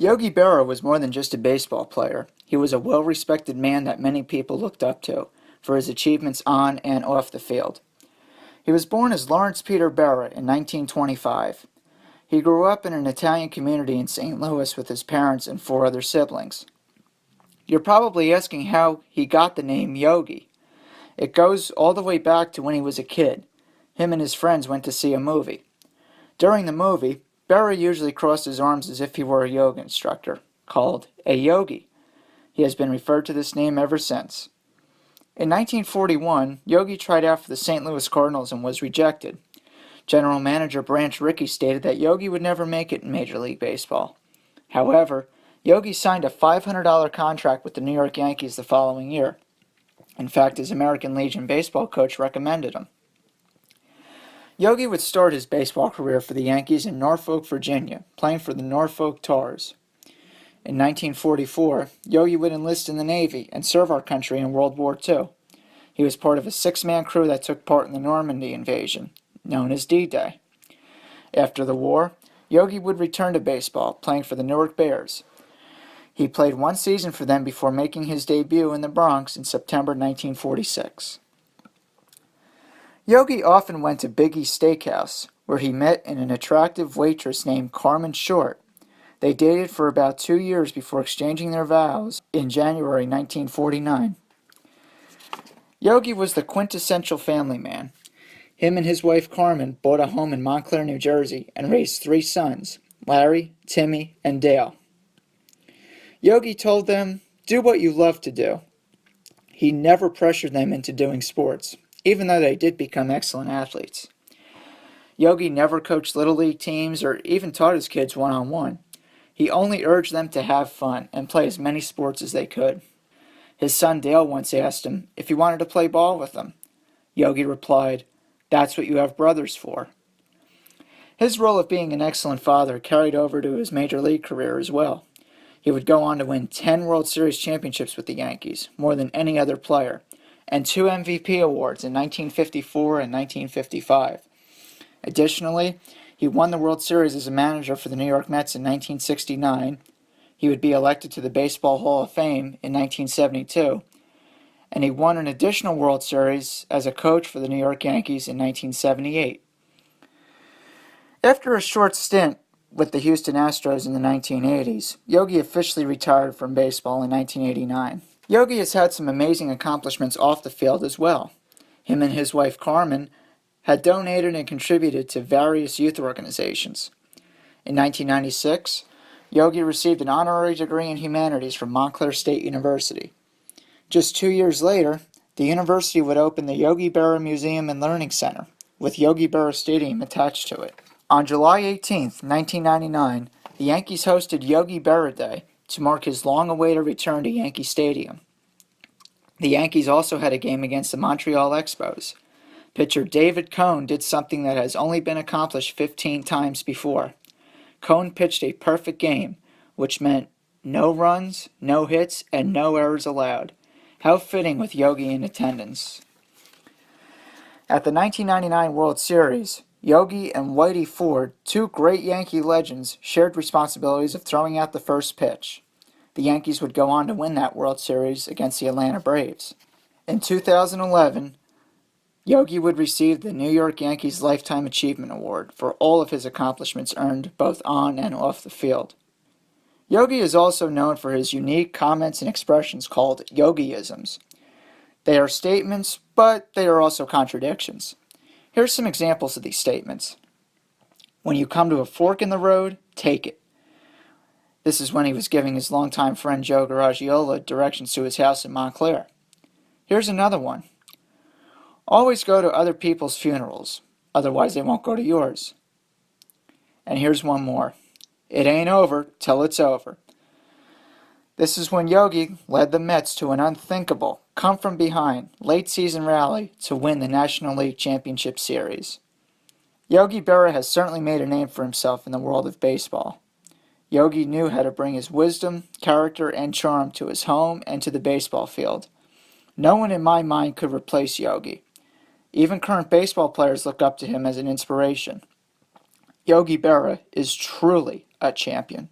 Yogi Berra was more than just a baseball player. He was a well-respected man that many people looked up to for his achievements on and off the field. He was born as Lawrence Peter Berra in 1925. He grew up in an Italian community in St. Louis with his parents and four other siblings. You're probably asking how he got the name Yogi. It goes all the way back to when he was a kid. Him and his friends went to see a movie. During the movie, Berra usually crossed his arms as if he were a yoga instructor, called a yogi. He has been referred to this name ever since. In 1941, Yogi tried out for the St. Louis Cardinals and was rejected. General Manager Branch Rickey stated that Yogi would never make it in Major League Baseball. However, Yogi signed a $500 contract with the New York Yankees the following year. In fact, his American Legion baseball coach recommended him. Yogi would start his baseball career for the Yankees in Norfolk, Virginia, playing for the Norfolk Tars. In 1944, Yogi would enlist in the Navy and serve our country in World War II. He was part of a six-man crew that took part in the Normandy invasion, known as D-Day. After the war, Yogi would return to baseball, playing for the Newark Bears. He played one season for them before making his debut in the Bronx in September 1946. Yogi often went to Biggie's Steakhouse, where he met an attractive waitress named Carmen Short. They dated for about 2 years before exchanging their vows in January 1949. Yogi was the quintessential family man. Him and his wife Carmen bought a home in Montclair, New Jersey, and raised 3 sons, Larry, Timmy, and Dale. Yogi told them, "Do what you love to do." He never pressured them into doing sports, even though they did become excellent athletes. Yogi never coached Little League teams or even taught his kids one-on-one. He only urged them to have fun and play as many sports as they could. His son Dale once asked him if he wanted to play ball with him. Yogi replied, "That's what you have brothers for." His role of being an excellent father carried over to his major league career as well. He would go on to win 10 World Series championships with the Yankees, more than any other player, and 2 MVP awards in 1954 and 1955. Additionally, he won the World Series as a manager for the New York Mets in 1969. He would be elected to the Baseball Hall of Fame in 1972. And he won an additional World Series as a coach for the New York Yankees in 1978. After a short stint with the Houston Astros in the 1980s, Yogi officially retired from baseball in 1989. Yogi has had some amazing accomplishments off the field as well. Him and his wife Carmen had donated and contributed to various youth organizations. In 1996, Yogi received an honorary degree in humanities from Montclair State University. Just 2 years later, the university would open the Yogi Berra Museum and Learning Center, with Yogi Berra Stadium attached to it. On July 18, 1999, the Yankees hosted Yogi Berra Day to mark his long-awaited return to Yankee Stadium. The Yankees also had a game against the Montreal Expos. Pitcher David Cone did something that has only been accomplished 15 times before. Cone pitched a perfect game, which meant no runs, no hits, and no errors allowed. How fitting with Yogi in attendance. At the 1999 World Series, Yogi and Whitey Ford, 2 great Yankee legends, shared responsibilities of throwing out the first pitch. The Yankees would go on to win that World Series against the Atlanta Braves. In 2011, Yogi would receive the New York Yankees Lifetime Achievement Award for all of his accomplishments earned both on and off the field. Yogi is also known for his unique comments and expressions called Yogiisms. They are statements, but they are also contradictions. Here's some examples of these statements. When you come to a fork in the road, take it. This is when he was giving his longtime friend Joe Garagiola directions to his house in Montclair. Here's another one. Always go to other people's funerals, otherwise they won't go to yours. And here's one more. It ain't over till it's over. This is when Yogi led the Mets to an unthinkable, come-from-behind, late-season rally to win the National League Championship Series. Yogi Berra has certainly made a name for himself in the world of baseball. Yogi knew how to bring his wisdom, character, and charm to his home and to the baseball field. No one in my mind could replace Yogi. Even current baseball players look up to him as an inspiration. Yogi Berra is truly a champion.